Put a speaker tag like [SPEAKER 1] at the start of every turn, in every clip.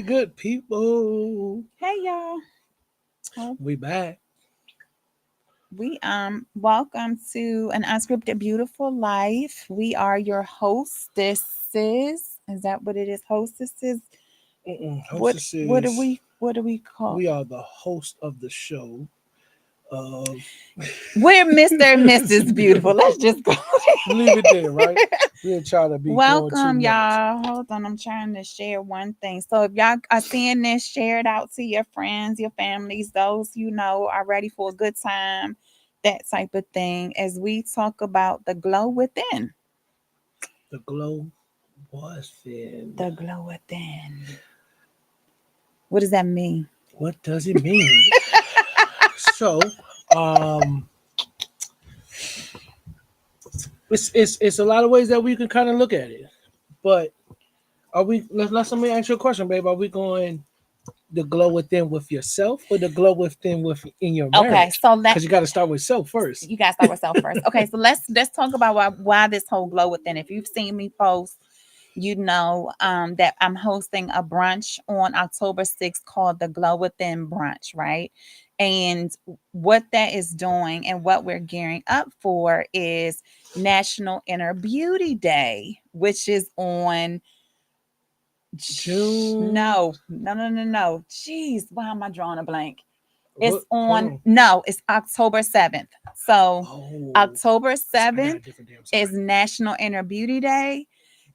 [SPEAKER 1] good people?
[SPEAKER 2] Hey y'all. Oh,
[SPEAKER 1] We back.
[SPEAKER 2] we welcome to an unscripted beautiful life. We are your hostesses. Is that what it is? Hostesses? What what do
[SPEAKER 1] Hostesses.
[SPEAKER 2] we call?
[SPEAKER 1] We are the host of the show of
[SPEAKER 2] We're Mr. and Mrs. Beautiful. Let's just go.
[SPEAKER 1] leave it there, right? We ain't trying to be going too
[SPEAKER 2] Welcome,
[SPEAKER 1] much.
[SPEAKER 2] y'all. Hold on, I'm trying to share one thing. So, if y'all are seeing this, share it out to your friends, your families, those you know are ready for a good time, that type of thing, as we talk about the glow within.
[SPEAKER 1] The glow was thin.
[SPEAKER 2] The glow within. What does that mean?
[SPEAKER 1] What does it mean? So, um, it's a lot of ways that we can kind of look at it. But are we? Let me ask you a question, babe. Are we going the glow within with yourself or the glow within with in your
[SPEAKER 2] Okay,
[SPEAKER 1] marriage?
[SPEAKER 2] so let
[SPEAKER 1] Because you got to start with self first.
[SPEAKER 2] you guys start with self first. Okay, so let's talk about why this whole glow within. If you've seen me post, you know that I'm hosting a brunch on October 6th called the Glow Within Brunch, right? And what that is doing and what we're gearing up for is National Inner Beauty Day, which is on
[SPEAKER 1] June.
[SPEAKER 2] no. Jeez, why am I drawing a blank? It's
[SPEAKER 1] What? Hold
[SPEAKER 2] on
[SPEAKER 1] on.
[SPEAKER 2] no, it's October 7th. So
[SPEAKER 1] Oh,
[SPEAKER 2] October
[SPEAKER 1] I got a
[SPEAKER 2] 7th
[SPEAKER 1] different damn
[SPEAKER 2] is
[SPEAKER 1] sign.
[SPEAKER 2] National Inner Beauty Day,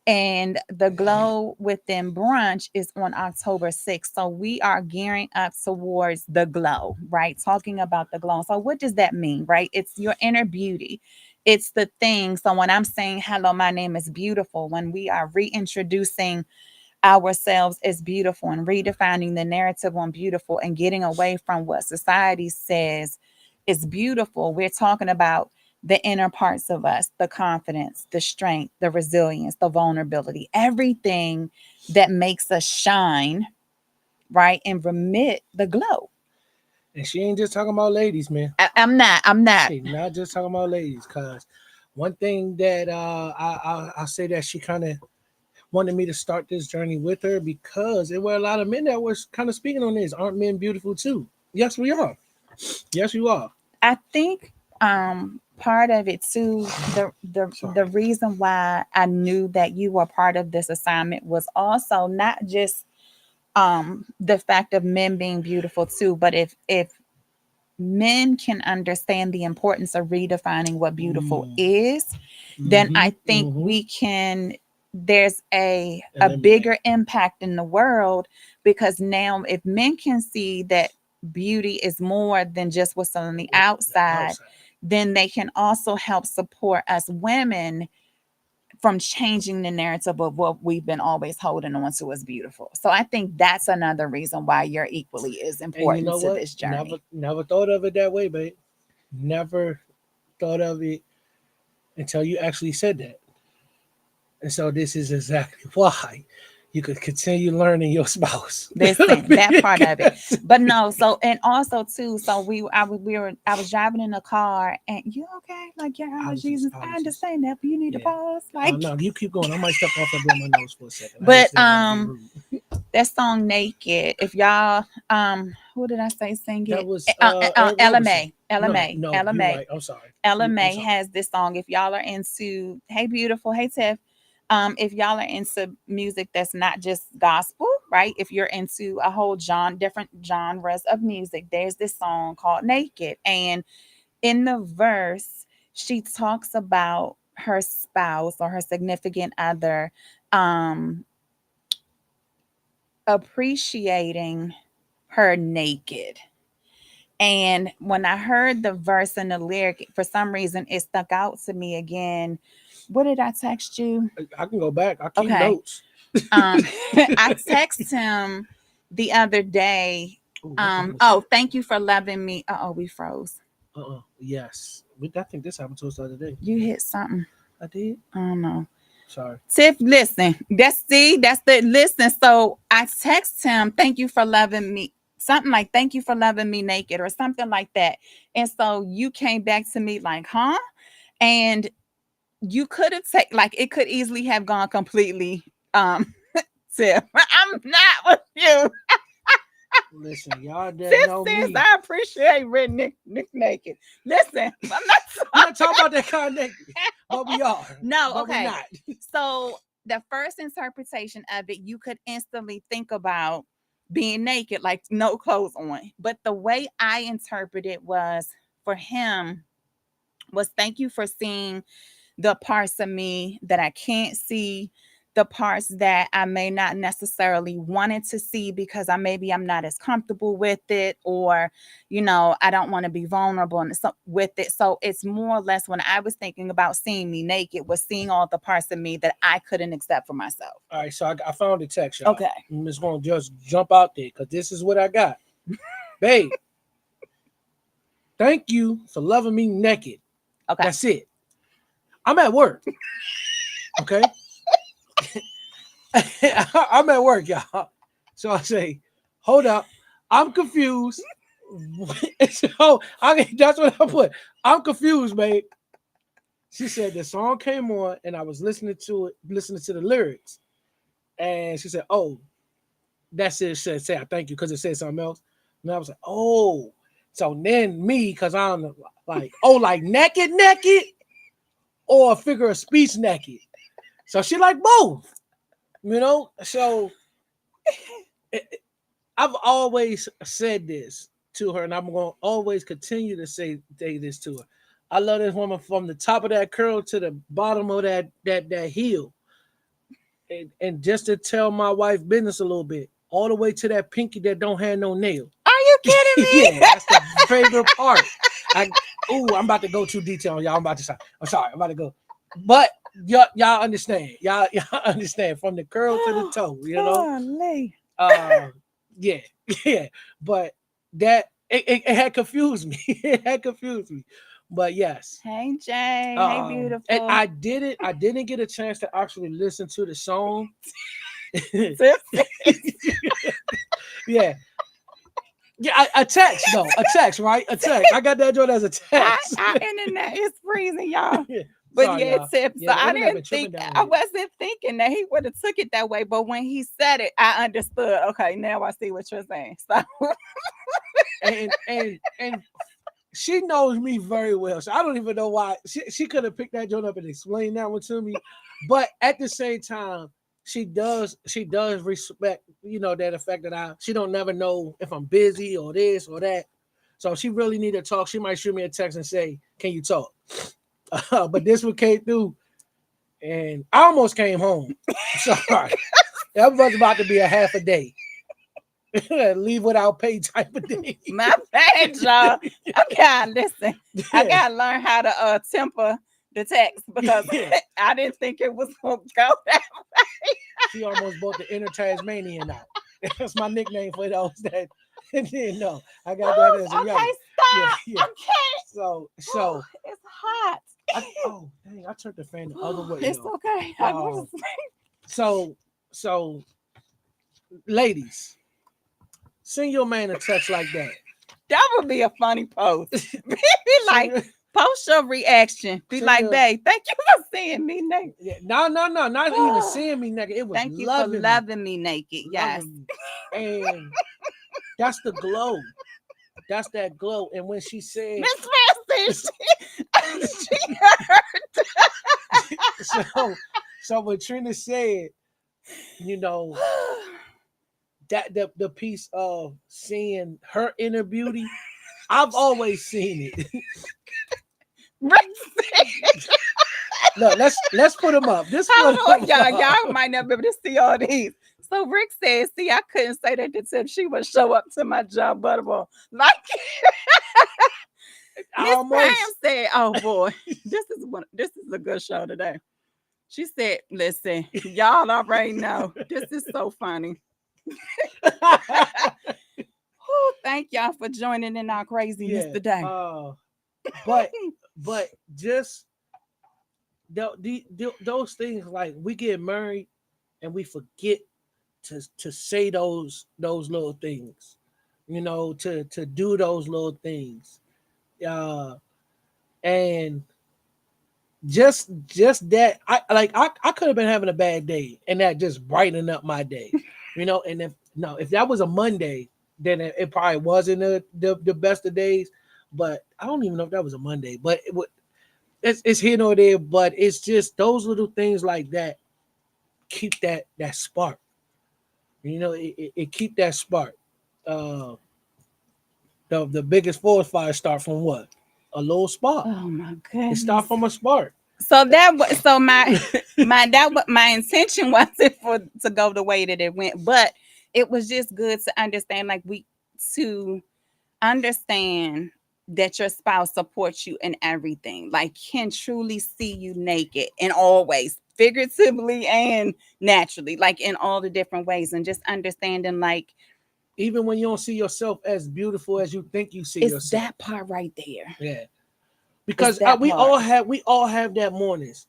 [SPEAKER 2] and the Glow Within Brunch is on October 6th. So we are gearing up towards the glow, right? Talking about the glow. So what does that mean, right? It's your inner beauty. It's the thing. So when I'm saying hello, my name is beautiful, when we are reintroducing ourselves as beautiful and redefining the narrative on beautiful and getting away from what society says is beautiful, we're talking about the inner parts of us, the confidence, the strength, the resilience, the vulnerability, everything that makes us shine, right? And remit the glow.
[SPEAKER 1] And she ain't just talking about ladies, man.
[SPEAKER 2] I'm not.
[SPEAKER 1] She not just talking about ladies. Cause one thing that I'll say that she kind of wanted me to start this journey with her because there were a lot of men that were kind of speaking on this. Aren't men beautiful too? Yes, we are. Yes, you are.
[SPEAKER 2] I think part of it too, the
[SPEAKER 1] Sorry.
[SPEAKER 2] reason why I knew that you were part of this assignment was also not just the fact of men being beautiful too, but if men can understand the importance of redefining what beautiful
[SPEAKER 1] Mm.
[SPEAKER 2] is, then
[SPEAKER 1] Mm-hmm.
[SPEAKER 2] I think
[SPEAKER 1] Mm-hmm.
[SPEAKER 2] we can there's a
[SPEAKER 1] Eliminate.
[SPEAKER 2] bigger impact in the world, because now if men can see that beauty is more than just what's on the
[SPEAKER 1] What the
[SPEAKER 2] outside,
[SPEAKER 1] outside.
[SPEAKER 2] then they can also help support us women from changing the narrative of what we've been always holding on to as beautiful. So I think that's another reason why you're equally as
[SPEAKER 1] And you
[SPEAKER 2] important
[SPEAKER 1] know
[SPEAKER 2] to
[SPEAKER 1] what?
[SPEAKER 2] this
[SPEAKER 1] Never,
[SPEAKER 2] journey.
[SPEAKER 1] never thought of it that way, babe. Never thought of it until you actually said that. And so this is exactly why you could continue learning your spouse.
[SPEAKER 2] Listen, that part of it. But no, so and also too, so I was driving in the car, and you okay? Like your allergies. I
[SPEAKER 1] Allergies.
[SPEAKER 2] understand that, but you need to
[SPEAKER 1] Yeah.
[SPEAKER 2] pause.
[SPEAKER 1] Oh
[SPEAKER 2] Like,
[SPEAKER 1] no, you keep going. I might step off and blow my nose for a second. I
[SPEAKER 2] but
[SPEAKER 1] just didn't want to be rude.
[SPEAKER 2] that song Naked, if y'all who did I say sing
[SPEAKER 1] That
[SPEAKER 2] it?
[SPEAKER 1] was Eric
[SPEAKER 2] Ella
[SPEAKER 1] Roberson.
[SPEAKER 2] May. Ella
[SPEAKER 1] No,
[SPEAKER 2] May.
[SPEAKER 1] no,
[SPEAKER 2] Ella
[SPEAKER 1] you're
[SPEAKER 2] May.
[SPEAKER 1] right. I'm sorry.
[SPEAKER 2] Ella
[SPEAKER 1] I'm
[SPEAKER 2] May
[SPEAKER 1] sorry.
[SPEAKER 2] has this song. If y'all are into Hey Beautiful, Hey Tiff, if y'all are into music that's not just gospel, right? If you're into a whole different genres of music, there's this song called Naked. And in the verse, she talks about her spouse or her significant other um appreciating her naked. And when I heard the verse and the lyric, for some reason it stuck out to me again. What did I text you?
[SPEAKER 1] I can go back. I keep
[SPEAKER 2] Okay.
[SPEAKER 1] notes.
[SPEAKER 2] Um, I text him the other day.
[SPEAKER 1] Ooh, what time is
[SPEAKER 2] Oh,
[SPEAKER 1] it?
[SPEAKER 2] thank you for loving me. Oh, we froze.
[SPEAKER 1] Yes. I think this happened to us the other day.
[SPEAKER 2] You hit something.
[SPEAKER 1] I did.
[SPEAKER 2] I don't know.
[SPEAKER 1] Sorry.
[SPEAKER 2] Tiff, listen. That's the listen. So I text him, thank you for loving me. Something like thank you for loving me naked or something like that. And so you came back to me like, huh? And you could have taken like it could easily have gone completely Tiff. I'm not with you.
[SPEAKER 1] Listen, y'all that
[SPEAKER 2] Tip
[SPEAKER 1] know
[SPEAKER 2] says,
[SPEAKER 1] me.
[SPEAKER 2] I appreciate Red Nick naked. Listen, I'm not
[SPEAKER 1] I'm not talking about that kind of naked, but we are.
[SPEAKER 2] No,
[SPEAKER 1] But we're
[SPEAKER 2] okay.
[SPEAKER 1] not.
[SPEAKER 2] So the first interpretation of it, you could instantly think about being naked, like no clothes on. But the way I interpreted was for him was thank you for seeing the parts of me that I can't see, the parts that I may not necessarily wanted to see because I'm not as comfortable with it, or I don't want to be vulnerable with it. So it's more or less when I was thinking about seeing me naked was seeing all the parts of me that I couldn't accept for myself.
[SPEAKER 1] All right, so I found the text, y'all.
[SPEAKER 2] Okay.
[SPEAKER 1] I'm just gonna just jump out there because this is what I got. Babe, thank you for loving me naked.
[SPEAKER 2] Okay.
[SPEAKER 1] That's it. I'm at work. Okay. I'm at work, y'all. So I say, hold up. I'm confused. So that's what I put. I'm confused, babe. She said the song came on and I was listening to the lyrics. And she said, oh, that's it. She said, say I thank you because it said something else. And I was like, oh. So then me, because I'm like, oh, like naked, or a figure of speech naked. So she like both. So I've always said this to her, and I'm going to always continue to say this to her. I love this woman from the top of that curl to the bottom of that heel, and just to tell my wife business a little bit, all the way to that pinky that don't have no nail.
[SPEAKER 2] Are you kidding me?
[SPEAKER 1] Yeah, that's the favorite part. I'm about to go too detailed, y'all. I'm sorry, I'm about to go, but y'all understand. Y'all understand from the curl to the toe. Yeah, yeah. But that it had confused me. It had confused me. But yes.
[SPEAKER 2] Hey Jay. Hey beautiful.
[SPEAKER 1] And I didn't get a chance to actually listen to the song. Yeah. Yeah, a text though. A text, right? A text. I got that joint as a text.
[SPEAKER 2] Our internet is freezing, y'all.
[SPEAKER 1] Yeah.
[SPEAKER 2] But
[SPEAKER 1] Sorry,
[SPEAKER 2] yeah,
[SPEAKER 1] y'all.
[SPEAKER 2] Tip.
[SPEAKER 1] Yeah,
[SPEAKER 2] So
[SPEAKER 1] the
[SPEAKER 2] I
[SPEAKER 1] internet been
[SPEAKER 2] didn't
[SPEAKER 1] tripping
[SPEAKER 2] think
[SPEAKER 1] down
[SPEAKER 2] I
[SPEAKER 1] here.
[SPEAKER 2] wasn't thinking that he would have took it that way. But when he said it, I understood. Okay, now I see what you're saying. So
[SPEAKER 1] and she knows me very well. So I don't even know why she could have picked that joint up and explained that one to me. But at the same time, she does respect, that effect that she don't never know if I'm busy or this or that. So she really need to talk. She might shoot me a text and say, can you talk? But this one came through and I almost came home. Sorry. That was about to be a half a day. Leave without pay type of day.
[SPEAKER 2] my bad, y'all. Okay, listen. I gotta learn how to temper the text because I didn't think it was gonna go that way.
[SPEAKER 1] She almost bought the inner Tasmanian out. That's my nickname for those that didn't know. I got that as a
[SPEAKER 2] Okay,
[SPEAKER 1] young.
[SPEAKER 2] stop.
[SPEAKER 1] Yeah.
[SPEAKER 2] Okay.
[SPEAKER 1] So
[SPEAKER 2] It's hot.
[SPEAKER 1] dang, I turned the fan the other way.
[SPEAKER 2] It's
[SPEAKER 1] Yo.
[SPEAKER 2] okay.
[SPEAKER 1] So ladies, send your man a text like that.
[SPEAKER 2] That would be a funny post. Be like, post your reaction. Be like, babe, thank you for seeing me naked.
[SPEAKER 1] Yeah, no, not even seeing me naked. It was
[SPEAKER 2] thank you for loving me naked. Yes.
[SPEAKER 1] Me. And that's the glow. That's that glow. And when she said,
[SPEAKER 2] Miss Francis, she
[SPEAKER 1] heard. So when Trina said, that the piece of seeing her inner beauty, I've always seen it. Look, let's put them up.
[SPEAKER 2] Y'all might not be able to see all these. So Rick said, see, I couldn't say that to Tip. She would show up to my job, Butterball. Like Miss Pam said, oh boy, this is a good show today. She said, listen, y'all already know. This is so funny. Thank y'all for joining in our craziness today.
[SPEAKER 1] But just those things, like we get married and we forget to say those little things, to do those little things, and just that I could have been having a bad day and that just brightened up my day, and if that was a Monday, then it probably wasn't the best of days. But I don't even know if that was a Monday. But it's here nor there. But it's just those little things like that keep that spark. It keep that spark. Uh, the biggest forest fire start from what? A little spark.
[SPEAKER 2] Oh my
[SPEAKER 1] It start
[SPEAKER 2] goodness.
[SPEAKER 1] from a spark.
[SPEAKER 2] So that was so my intention wasn't for to go the way that it went, but it was just good to understand, like we to understand that your spouse supports you in everything, like can truly see you naked and always, figuratively and naturally, like in all the different ways, and just understanding like
[SPEAKER 1] Even when you don't see yourself as beautiful as you think you see
[SPEAKER 2] it's
[SPEAKER 1] yourself.
[SPEAKER 2] that part right there.
[SPEAKER 1] Yeah,
[SPEAKER 2] It's
[SPEAKER 1] because
[SPEAKER 2] that part.
[SPEAKER 1] we all have that mornings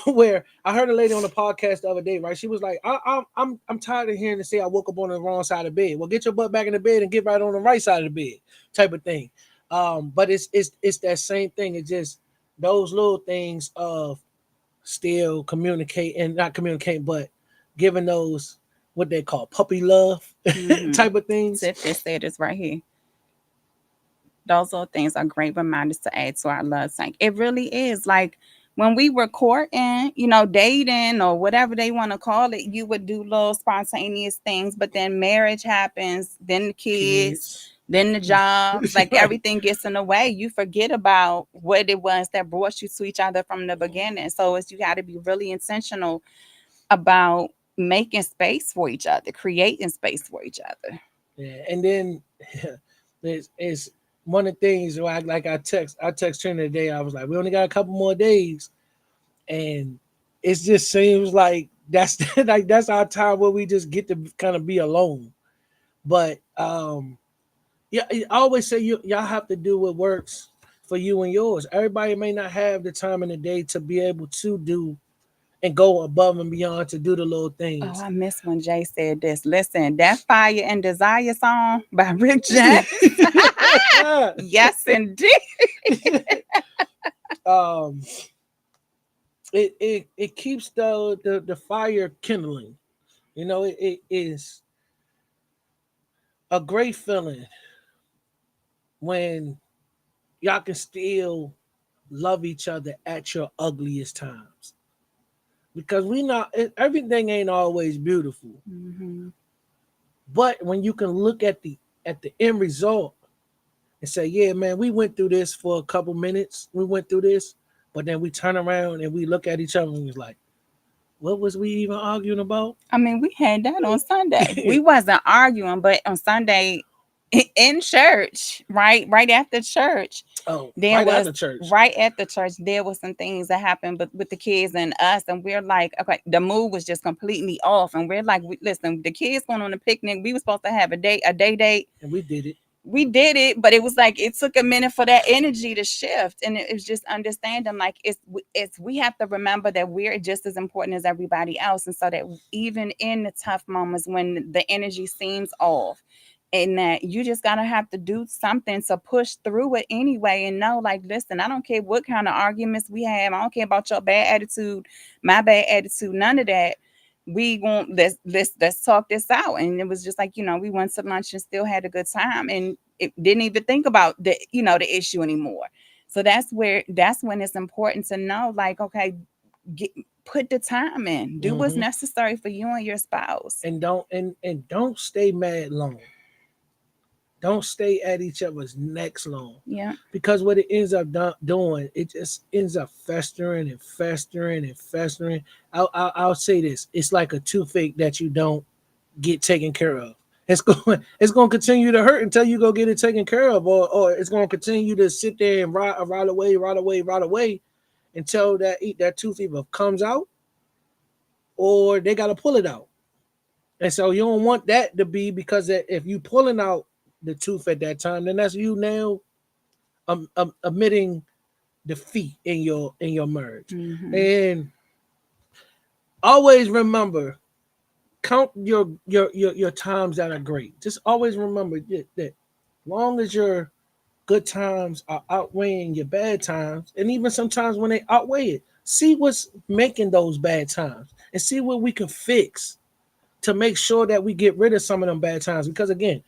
[SPEAKER 1] where I heard a lady on the podcast the other day, right? She was like, I'm tired of hearing to say I woke up on the wrong side of the bed. Well, get your butt back in the bed and get right on the right side of the bed, type of thing. But it's that same thing. It's just those little things of still communicate and not communicate, but giving those what they call puppy love
[SPEAKER 2] Mm-hmm.
[SPEAKER 1] type of things.
[SPEAKER 2] Tiff just said this right here. Those little things are great reminders to add to our love tank. It really is. Like when we were courting, dating or whatever they want to call it, you would do little spontaneous things, but then marriage happens, then the kids,
[SPEAKER 1] Kids.
[SPEAKER 2] then the jobs, like
[SPEAKER 1] Right.
[SPEAKER 2] everything gets in the way. You forget about what it was that brought you to each other from the beginning. So it's you got to be really intentional about making space for each other, creating space for each other.
[SPEAKER 1] Yeah, and then it's one of the things where I text Trina today. I was like, we only got a couple more days, and it just seems like that's like that's our time where we just get to kind of be alone. But yeah, I always say y'all have to do what works for you and yours. Everybody may not have the time in the day to be able to do and go above and beyond to do the little
[SPEAKER 2] Oh,
[SPEAKER 1] things.
[SPEAKER 2] I miss when Jay said this. Listen, that Fire and Desire song by Rick James. Yes, indeed.
[SPEAKER 1] um, it keeps the fire kindling. It is a great feeling when y'all can still love each other at your ugliest times, because everything ain't always beautiful.
[SPEAKER 2] Mhm.
[SPEAKER 1] But when you can look at the end result and say, yeah, man, we went through this for a couple minutes, we went through this, but then we turn around and we look at each other and it's like, what was we even arguing about?
[SPEAKER 2] I mean, we had that on Sunday. We wasn't arguing, but on Sunday in church, right after church,
[SPEAKER 1] Oh,
[SPEAKER 2] there
[SPEAKER 1] right
[SPEAKER 2] was
[SPEAKER 1] after church.
[SPEAKER 2] right at the church there was some things that happened, but with the kids and us, and we're like, okay, the mood was just completely off, and we're like, listen, the kids going on a picnic. We were supposed to have a day date.
[SPEAKER 1] And we did it.
[SPEAKER 2] We did it, but it was like it took a minute for that energy to shift, and it was just understanding like it's we have to remember that we're just as important as everybody else, and so that even in the tough moments when the energy seems off, and that you just gotta have to do something to push through it anyway, and know like, listen, I don't care what kind of arguments we have, I don't care about your bad attitude, my bad attitude, none of that. We going let's talk this out. And it was just like, we went to lunch and still had a good time, and it didn't even think about the issue anymore. So that's when it's important to know, like, okay, get, put the time in, do what's
[SPEAKER 1] Hmm.
[SPEAKER 2] necessary for you and your spouse.
[SPEAKER 1] And don't stay mad long. Don't stay at each other's necks long,
[SPEAKER 2] Yeah.
[SPEAKER 1] because what it ends up doing, it just ends up festering and festering and festering. I'll say this: it's like a toothache that you don't get taken care of. It's going to continue to hurt until you go get it taken care of, or it's going to continue to sit there and rot away until that tooth either comes out or they got to pull it out. And so you don't want that to be, because if you pulling out the tooth at that time, then that's you now admitting defeat in your marriage.
[SPEAKER 2] Hmm.
[SPEAKER 1] And always remember, count your times that are great. Just always remember that long as your good times are outweighing your bad times, and even sometimes when they outweigh it, see what's making those bad times and see what we can fix to make sure that we get rid of some of them bad times. Because again,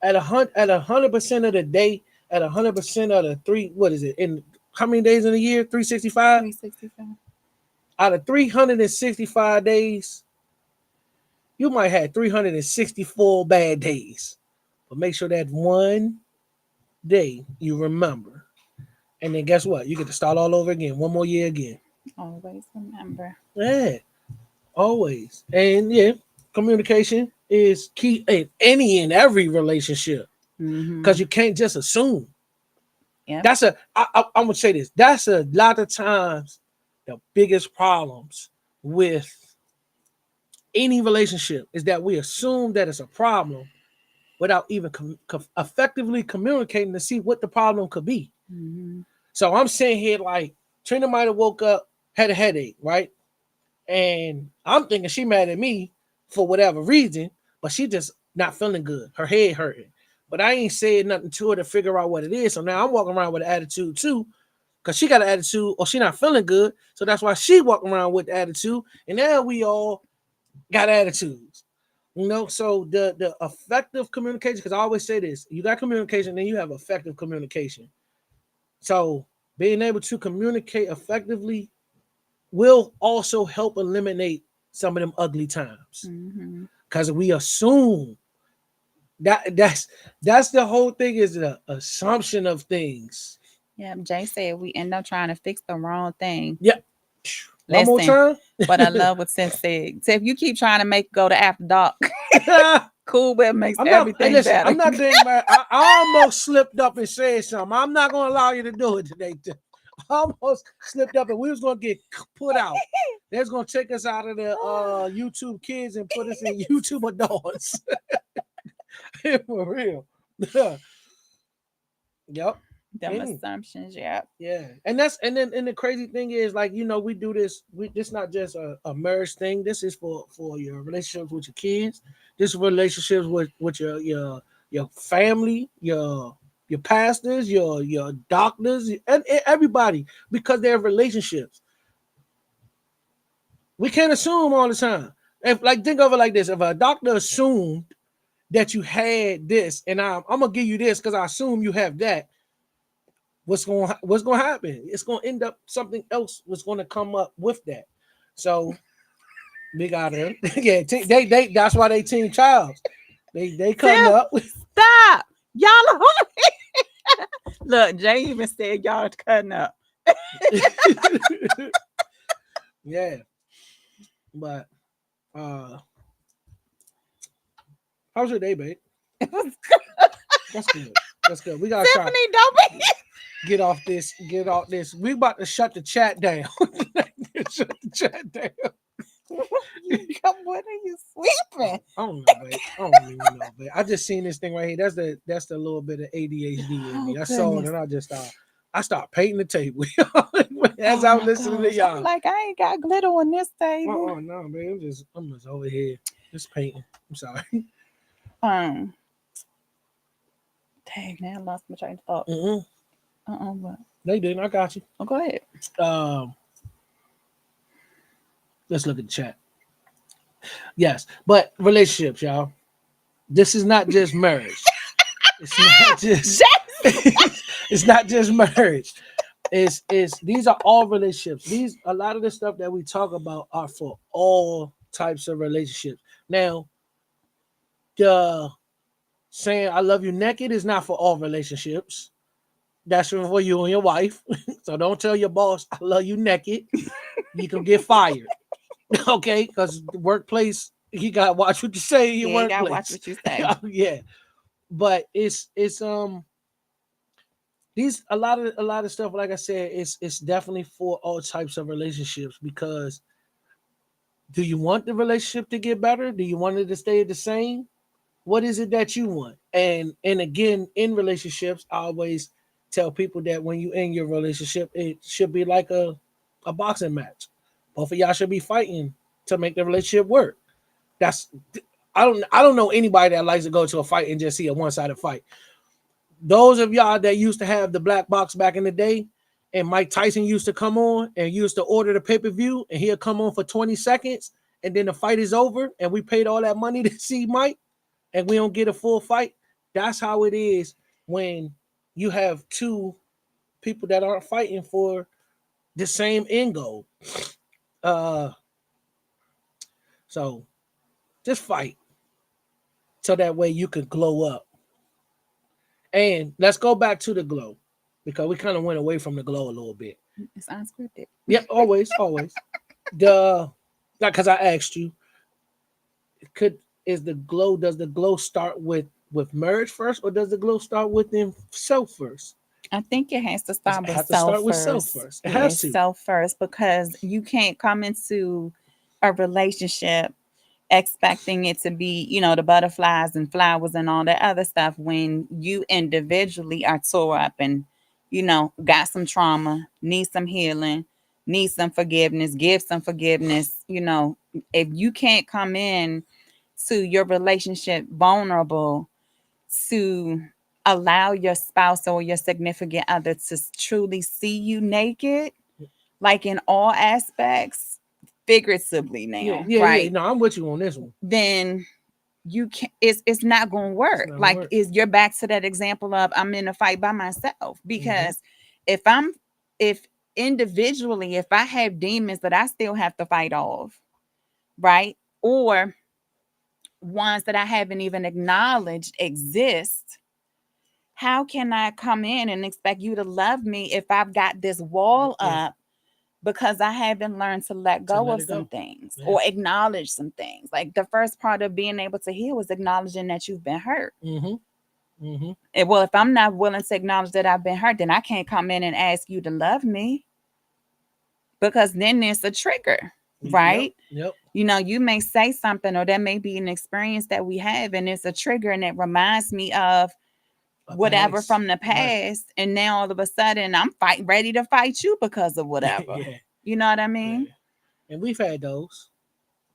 [SPEAKER 1] at 100% of the day, at 100% of the three, what is it? In how many days in a year? 365.
[SPEAKER 2] 365.
[SPEAKER 1] Out of 365 days, you might have 364 bad days. But make sure that one day you remember. And then guess what? You get to start all over again. One more year again.
[SPEAKER 2] Always remember.
[SPEAKER 1] Yeah, always. And yeah, communication is key in any and every relationship
[SPEAKER 2] Mm-hmm.
[SPEAKER 1] because you can't just assume.
[SPEAKER 2] Yep.
[SPEAKER 1] I'm gonna say this. That's a lot of times the biggest problems with any relationship is that we assume that it's a problem without even effectively communicating to see what the problem could be.
[SPEAKER 2] Mm-hmm.
[SPEAKER 1] So I'm sitting here like Trina might have woke up, had a headache, right? And I'm thinking she mad at me for whatever reason, but she just not feeling good. Her head hurting. But I ain't saying nothing to her to figure out what it is. So now I'm walking around with an attitude too, because she got an attitude or she not feeling good. So that's why she walking around with the attitude. And now we all got attitudes. So the effective communication, because I always say this, you got communication, then you have effective communication. So being able to communicate effectively will also help eliminate some of them ugly times.
[SPEAKER 2] Mm-hmm.
[SPEAKER 1] Because we assume that's the whole thing is the assumption of things.
[SPEAKER 2] Yeah, Jay said we end up trying to fix the wrong thing.
[SPEAKER 1] Yeah. One more
[SPEAKER 2] Listen,
[SPEAKER 1] time.
[SPEAKER 2] but I love what Sis said. So if you keep trying to make it go to after dark, Cool Whip makes
[SPEAKER 1] I'm not. Hey,
[SPEAKER 2] everything
[SPEAKER 1] listen.
[SPEAKER 2] better.
[SPEAKER 1] I'm not being mad. I almost slipped up and said something. I'm not going to allow you to do it today. I almost slipped up and we was going to get put out. That's going to take us out of the YouTube kids and put us in YouTube adults. For real. Yep.
[SPEAKER 2] Them assumptions, yeah.
[SPEAKER 1] Yeah. And the crazy thing is like, we do this, this not just a marriage thing. This is for your relationships with your kids. This is relationships with your family, your pastors, your doctors, and everybody, because they're relationships. We can't assume all the time. If like think of it like this: if a doctor assumed that you had this, and I'm gonna give you this because I assume you have that, what's going to happen? It's going to end up something else was going to come up with that. So we got her. Yeah, they that's why they team Charles. They cutting
[SPEAKER 2] Tim,
[SPEAKER 1] up.
[SPEAKER 2] stop. Y'all are look, Jay even said y'all are cutting up.
[SPEAKER 1] Yeah, but how's your day, babe?
[SPEAKER 2] It was
[SPEAKER 1] That's good. That's good. We gotta try
[SPEAKER 2] Tiffany, don't be
[SPEAKER 1] get off this. Get off this. We about to shut the chat down. Shut the chat down.
[SPEAKER 2] what are you sleeping?
[SPEAKER 1] I don't know, babe. I don't even know, babe. I just seen this thing right here. That's the little bit of ADHD in me.
[SPEAKER 2] Oh,
[SPEAKER 1] I saw it
[SPEAKER 2] goodness.
[SPEAKER 1] and I start painting the table as
[SPEAKER 2] Oh
[SPEAKER 1] I'm
[SPEAKER 2] my
[SPEAKER 1] listening to
[SPEAKER 2] gosh.
[SPEAKER 1] y'all.
[SPEAKER 2] I'm like, I ain't got glitter on this table.
[SPEAKER 1] No, man. I'm just over here just painting. I'm sorry.
[SPEAKER 2] Um, dang, now I lost my train of thought. What?
[SPEAKER 1] They didn't. I got you.
[SPEAKER 2] Oh, go ahead.
[SPEAKER 1] Let's look at the chat. Yes, but relationships, y'all. This is not just marriage. It's not just. It's not just marriage. It's these are all relationships. A lot of the stuff that we talk about are for all types of relationships. Now, the saying "I love you" naked is not for all relationships. That's for you and your wife. So don't tell your boss "I love you" naked. You can get fired. Okay, because the workplace, you gotta watch what you say in your
[SPEAKER 2] Yeah, you gotta
[SPEAKER 1] workplace.
[SPEAKER 2] watch what you say.
[SPEAKER 1] Yeah, but it's these a lot of stuff. Like I said, it's definitely for all types of relationships because do you want the relationship to get better? Do you want it to stay the same? What is it that you want? And again, in relationships, I always tell people that when you in your relationship, it should be like a boxing match. Both of y'all should be fighting to make the relationship work. That's I don't know anybody that likes to go to a fight and just see a one-sided fight. Those of y'all that used to have the black box back in the day, and Mike Tyson used to come on and used to order the pay-per-view, and he'll come on for 20 seconds, and then the fight is over, and we paid all that money to see Mike, and we don't get a full fight. That's how it is when you have two people that aren't fighting for the same end goal. Uh, so just fight so that way you can glow up. And let's go back to the glow because we kind of went away from the glow a little bit.
[SPEAKER 2] It's unscripted.
[SPEAKER 1] Yep, always, always. The Like, because I asked you, could is the glow? Does the glow start with marriage first, or does the glow start within self first?
[SPEAKER 2] I think it has to
[SPEAKER 1] It
[SPEAKER 2] start with
[SPEAKER 1] has to
[SPEAKER 2] self
[SPEAKER 1] start with self
[SPEAKER 2] first.
[SPEAKER 1] first. It has
[SPEAKER 2] Yes,
[SPEAKER 1] to.
[SPEAKER 2] self first, because you can't come into a relationship expecting it to be, the butterflies and flowers and all that other stuff when you individually are tore up and, got some trauma, need some healing, need some forgiveness, give some forgiveness. If you can't come in to your relationship vulnerable to allow your spouse or your significant other to truly see you naked, like in all aspects, figuratively
[SPEAKER 1] Yeah,
[SPEAKER 2] now,
[SPEAKER 1] yeah, yeah.
[SPEAKER 2] right?
[SPEAKER 1] No, I'm with you on this one.
[SPEAKER 2] Then you can it's not gonna
[SPEAKER 1] It's
[SPEAKER 2] work.
[SPEAKER 1] not gonna
[SPEAKER 2] Like,
[SPEAKER 1] work.
[SPEAKER 2] is you're back to that example of I'm in a fight by myself,
[SPEAKER 1] Mm-hmm.
[SPEAKER 2] because if if individually, if I have demons that I still have to fight off, right? Or ones that I haven't even acknowledged exist, how can I come in and expect you to love me if I've got this wall
[SPEAKER 1] Yeah,
[SPEAKER 2] up because I haven't learned to let
[SPEAKER 1] to
[SPEAKER 2] go
[SPEAKER 1] let
[SPEAKER 2] of
[SPEAKER 1] it
[SPEAKER 2] some
[SPEAKER 1] go.
[SPEAKER 2] things
[SPEAKER 1] Yeah.
[SPEAKER 2] or acknowledge some things? Like, the first part of being able to heal is acknowledging that you've been hurt.
[SPEAKER 1] Mm-hmm. Mm-hmm.
[SPEAKER 2] And well, if I'm not willing to acknowledge that I've been hurt, then I can't come in and ask you to love me, because then there's a trigger,
[SPEAKER 1] Yep.
[SPEAKER 2] right?
[SPEAKER 1] Yep.
[SPEAKER 2] You may say something, or that may be an experience that we have, and it's a trigger, and it reminds me of
[SPEAKER 1] A
[SPEAKER 2] whatever
[SPEAKER 1] past.
[SPEAKER 2] from the
[SPEAKER 1] Right.
[SPEAKER 2] past, and now all of a sudden I'm ready to fight you because of whatever.
[SPEAKER 1] Yeah.
[SPEAKER 2] You know what I
[SPEAKER 1] Yeah.
[SPEAKER 2] mean?
[SPEAKER 1] And we've had those,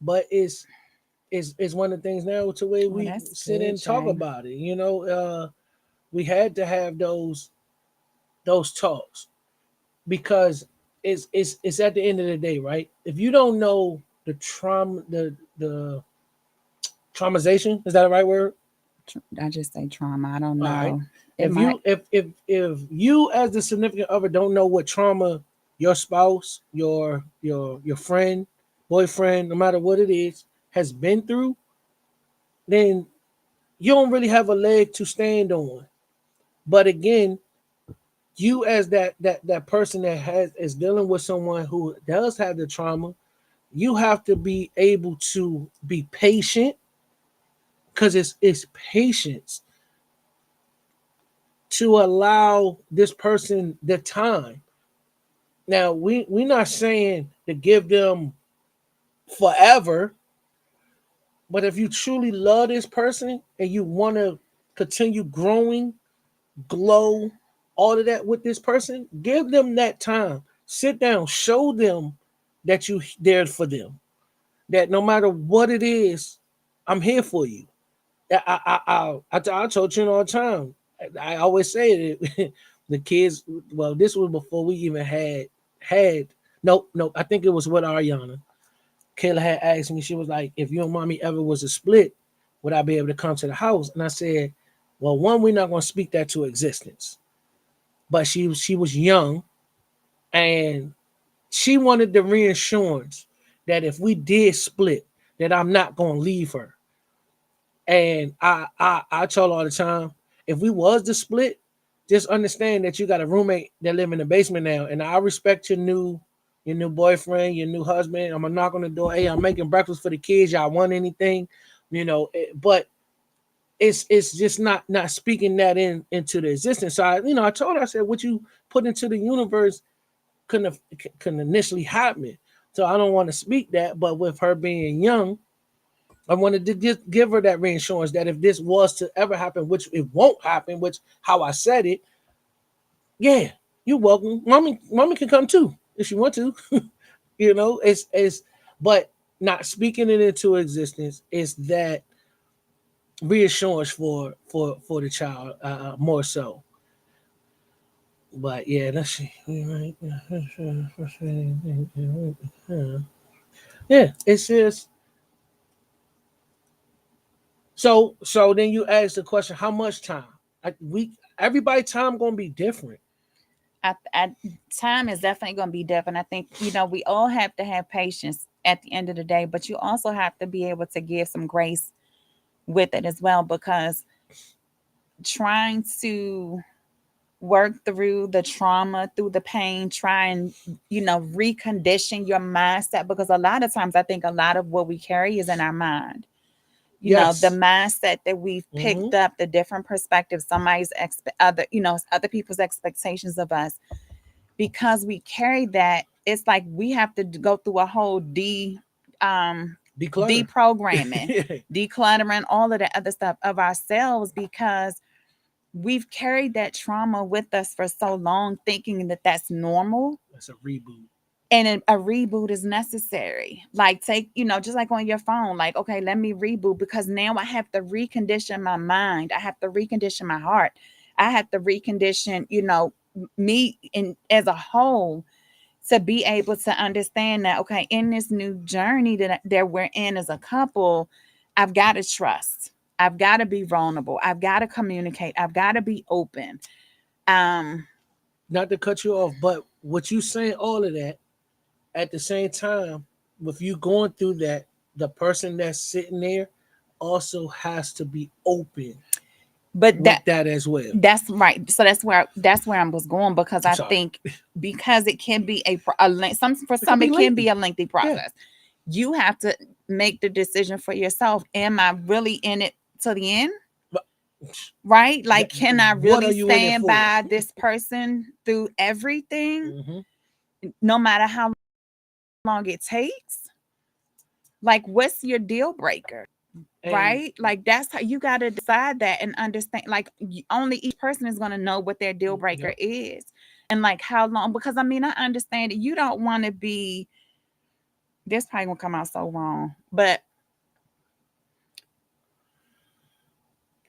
[SPEAKER 1] but it's one of the things now to where
[SPEAKER 2] Oh,
[SPEAKER 1] we
[SPEAKER 2] that's
[SPEAKER 1] sit
[SPEAKER 2] good,
[SPEAKER 1] and talk
[SPEAKER 2] Jay.
[SPEAKER 1] about it. We had to have those talks because it's at the end of the day, right? If you don't know the trauma, the traumatization, is that the right word?
[SPEAKER 2] I just say trauma. I don't
[SPEAKER 1] All right.
[SPEAKER 2] know. It
[SPEAKER 1] If
[SPEAKER 2] might.
[SPEAKER 1] you if you as the significant other don't know what trauma your spouse, your friend, boyfriend, no matter what it is, has been through, then you don't really have a leg to stand on. But again, you as that person that has is dealing with someone who does have the trauma, you have to be able to be patient because it's patience to allow this person the time. Now we're not saying to give them forever, but if you truly love this person and you want to continue growing, glow, all of that with this person, give them that time. Sit down, show them that you there for them. That no matter what it is, I'm here for you. I told you all the time. I always say it. The kids. Well, this was before we even had. Nope, nope. I think it was with Ariana. Kayla had asked me. She was like, "If you and mommy ever was a split, would I be able to come to the house?" And I said, "Well, one, we're not going to speak that to existence." But she was young, and she wanted the reassurance that if we did split, that I'm not going to leave her. And I tell her all the time, if we was to split, just understand that you got a roommate that live in the basement now, and I respect your new boyfriend, your new husband. I'm gonna knock on the door. Hey, I'm making breakfast for the kids. Y'all want anything? But it's just not speaking that into the existence. So I told her, I said, what you put into the universe couldn't initially happen. So I don't want to speak that, but with her being young, I wanted to just give her that reassurance that if this was to ever happen, which it won't happen, which how I said it, yeah, you're welcome. Mommy can come too if she want to. It's but not speaking it into existence is that reassurance for the child more so. But yeah, that's yeah. It's just So then you ask the question, how much time? Everybody time gonna be different.
[SPEAKER 2] I time is definitely going to be different. I think, we all have to have patience at the end of the day, but you also have to be able to give some grace with it as well, because trying to work through the trauma, through the pain, try and, recondition your mindset, because a lot of times I think a lot of what we carry is in our mind. The
[SPEAKER 1] Yes.
[SPEAKER 2] mindset that we've
[SPEAKER 1] Hmm.
[SPEAKER 2] picked up, the different perspectives, other people's expectations of us, because we carry that. It's like we have to go through a whole um
[SPEAKER 1] Declutter.
[SPEAKER 2] deprogramming, decluttering, all of the other stuff of ourselves, because we've carried that trauma with us for so long, thinking that that's normal.
[SPEAKER 1] That's a reboot.
[SPEAKER 2] And a reboot is necessary. Like, take, just like on your phone, like, okay, let me reboot, because now I have to recondition my mind. I have to recondition my heart. I have to recondition, me in as a whole, to be able to understand that, okay, in this new journey that we're in as a couple, I've got to trust. I've got to be vulnerable. I've got to communicate. I've got to be open. Um,
[SPEAKER 1] Not to cut you off, but what you saying all of that at the same time, with you going through that, the person that's sitting there also has to be open
[SPEAKER 2] but
[SPEAKER 1] with that as well.
[SPEAKER 2] that's right. So that's where I was going, because
[SPEAKER 1] I'm
[SPEAKER 2] I
[SPEAKER 1] sorry.
[SPEAKER 2] think, because it can be for
[SPEAKER 1] It could
[SPEAKER 2] some
[SPEAKER 1] be
[SPEAKER 2] it can be
[SPEAKER 1] lengthy.
[SPEAKER 2] a lengthy
[SPEAKER 1] Yeah.
[SPEAKER 2] process. You have to make the decision for yourself. Am I really in it to the end?
[SPEAKER 1] But
[SPEAKER 2] Right? Like, can I
[SPEAKER 1] what are
[SPEAKER 2] really
[SPEAKER 1] you in it
[SPEAKER 2] stand
[SPEAKER 1] for?
[SPEAKER 2] by this person through everything,
[SPEAKER 1] Hmm.
[SPEAKER 2] no matter how long it takes? Like, what's your deal breaker?
[SPEAKER 1] And
[SPEAKER 2] Right? Like, that's how you got to decide that and understand. Like, only each person is going to know what their deal breaker
[SPEAKER 1] yep.
[SPEAKER 2] is, and like how long. Because I mean, I understand that you don't want to be. This probably gonna come out so wrong, but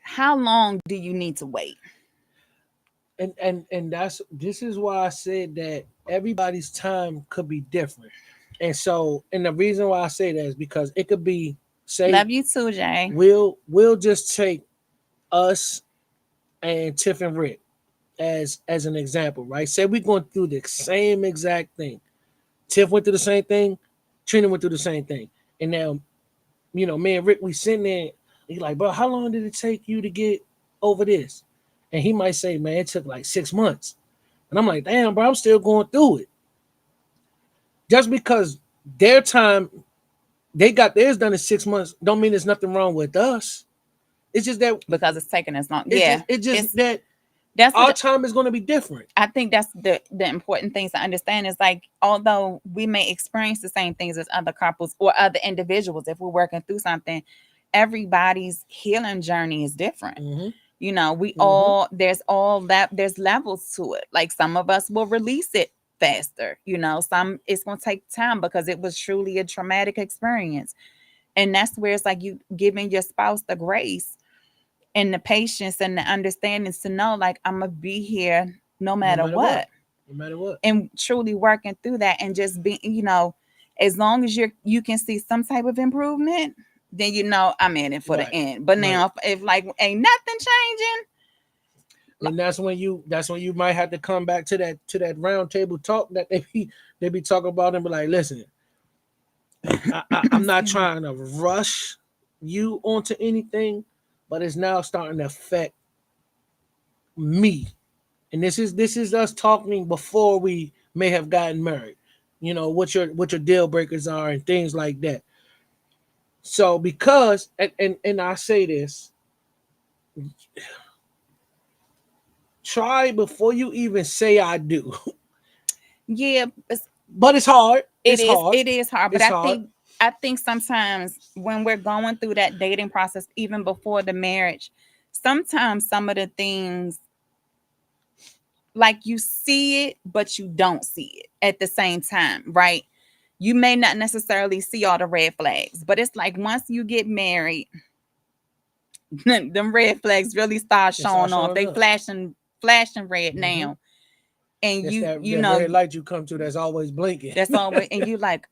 [SPEAKER 2] how long do you need to wait?
[SPEAKER 1] And that's this is why I said that everybody's time could be different. And the reason why I say that is because it could be, say,
[SPEAKER 2] Love you too, Jay.
[SPEAKER 1] we'll just take us and Tiff and Rick as an example, right? Say we're going through the same exact thing. Tiff went through the same thing, Trina went through the same thing. And now, me and Rick, we sitting there, he's like, bro, how long did it take you to get over this? And he might say, man, it took like 6 months. And I'm like, damn, bro, I'm still going through it. Just because their time, they got theirs done in 6 months, don't mean there's nothing wrong with us. It's just that
[SPEAKER 2] Because it's taking us long.
[SPEAKER 1] it's
[SPEAKER 2] Yeah,
[SPEAKER 1] just it's just
[SPEAKER 2] it's
[SPEAKER 1] that
[SPEAKER 2] that's
[SPEAKER 1] our
[SPEAKER 2] what
[SPEAKER 1] time is going to be different.
[SPEAKER 2] I think that's the important things to understand, is like, although we may experience the same things as other couples or other individuals, if we're working through something, everybody's healing journey is different.
[SPEAKER 1] Hmm.
[SPEAKER 2] We
[SPEAKER 1] Hmm.
[SPEAKER 2] there's levels to it. Like, some of us will release it faster, some it's going to take time because it was truly a traumatic experience. And that's where it's like you giving your spouse the grace and the patience and the understanding to know, like, I'm gonna be here no
[SPEAKER 1] No
[SPEAKER 2] matter
[SPEAKER 1] matter what.
[SPEAKER 2] what,
[SPEAKER 1] No matter what.
[SPEAKER 2] and truly working through that, and just being, as long as you can see some type of improvement, then I'm in it for the
[SPEAKER 1] Right.
[SPEAKER 2] end. But
[SPEAKER 1] Right.
[SPEAKER 2] now, if like ain't nothing changing,
[SPEAKER 1] Then that's when you might have to come back to that round table talk that they be talking about and be like, listen, I'm not
[SPEAKER 2] excuse me.
[SPEAKER 1] trying to rush you onto anything, but it's now starting to affect me. And this is us talking before we may have gotten married. What your deal breakers are and things like that. So because and I say this, try before you even say I do.
[SPEAKER 2] Yeah,
[SPEAKER 1] But it's hard.
[SPEAKER 2] it
[SPEAKER 1] It's
[SPEAKER 2] is.
[SPEAKER 1] hard.
[SPEAKER 2] It is hard, but
[SPEAKER 1] It's
[SPEAKER 2] I
[SPEAKER 1] hard.
[SPEAKER 2] think I think sometimes when we're going through that dating process, even before the marriage, sometimes some of the things, like, you see it, but you don't see it at the same time, right? You may not necessarily see all the red flags, but it's like once you get married, them red flags really start
[SPEAKER 1] It starts
[SPEAKER 2] showing off.
[SPEAKER 1] showing
[SPEAKER 2] They
[SPEAKER 1] up.
[SPEAKER 2] flashing red
[SPEAKER 1] Hmm.
[SPEAKER 2] now, and
[SPEAKER 1] It's
[SPEAKER 2] you
[SPEAKER 1] that,
[SPEAKER 2] you
[SPEAKER 1] that
[SPEAKER 2] know
[SPEAKER 1] red light you come to that's always blinking.
[SPEAKER 2] that's always, and you like,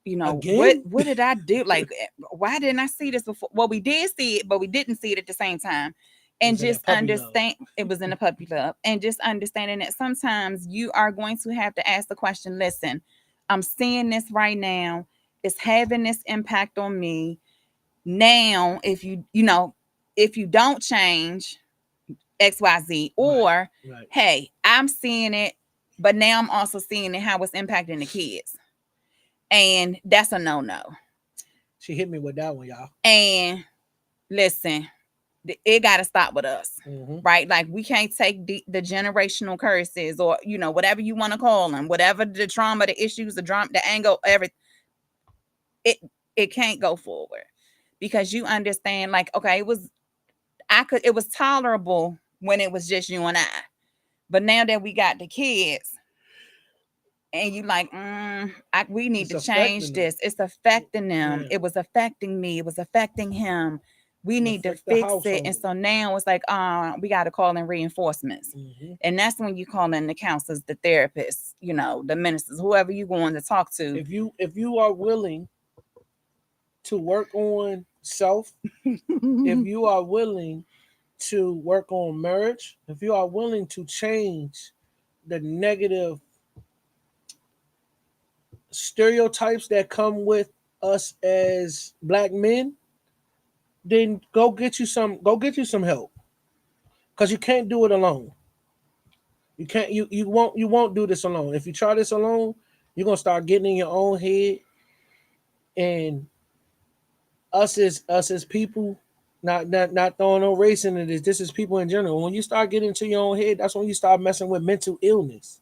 [SPEAKER 1] Again,
[SPEAKER 2] what did I do? Like, why didn't I see this before? Well, we did see it, but we didn't see it at the same time. And
[SPEAKER 1] was in that
[SPEAKER 2] just
[SPEAKER 1] puppy love.
[SPEAKER 2] understand it was in the puppy love. And just understanding that sometimes you are going to have to ask the question, listen, I'm seeing this right now. It's having this impact on me. Now, if you don't change XYZ,
[SPEAKER 1] Right,
[SPEAKER 2] or
[SPEAKER 1] right.
[SPEAKER 2] hey, I'm seeing it, but now I'm also seeing it how it's impacting the kids. And that's a no-no.
[SPEAKER 1] She hit me with that one, y'all.
[SPEAKER 2] And listen, it got to stop with us,
[SPEAKER 1] Mm-hmm.
[SPEAKER 2] right? Like, we can't take the generational curses, or whatever you want to call them, whatever the trauma, the issues, the drama, the anger, everything. It can't go forward, because you understand, like, okay, it was tolerable when it was just you and I, but now that we got the kids, and you like, we need
[SPEAKER 1] It's
[SPEAKER 2] to change
[SPEAKER 1] affecting them.
[SPEAKER 2] this. It's affecting them.
[SPEAKER 1] Yeah,
[SPEAKER 2] It was affecting me. It was affecting him. We
[SPEAKER 1] it
[SPEAKER 2] need to
[SPEAKER 1] affect the
[SPEAKER 2] fix it. And
[SPEAKER 1] household.
[SPEAKER 2] so now it's like, we got to call in reinforcements.
[SPEAKER 1] Mm-hmm.
[SPEAKER 2] And that's when you call in the counselors, the therapists, the ministers, whoever you're going to talk to.
[SPEAKER 1] If you are willing to work on self, if you are willing to work on marriage, if you are willing to change the negative stereotypes that come with us as black men, then go get you some help, because you can't do it alone. You can't you won't do this alone. If you try this alone, you're gonna start getting in your own head. And us as people, not throwing no race into this. This is people in general. When you start getting into your own head, that's when you start messing with mental illness.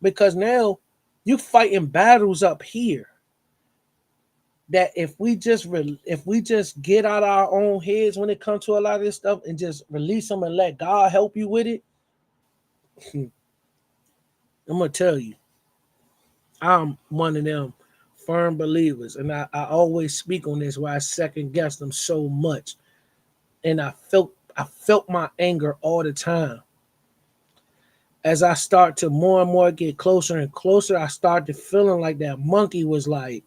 [SPEAKER 1] Because now you fighting battles up here that if we just get out our own heads when it comes to a lot of this stuff and just release them and let God help you with it, I'm gonna tell you, I'm one of them firm believers, and I always speak on this why I second guess them so much. And I felt my anger all the time. As I start to more and more get closer and closer, I started feeling like that monkey was like,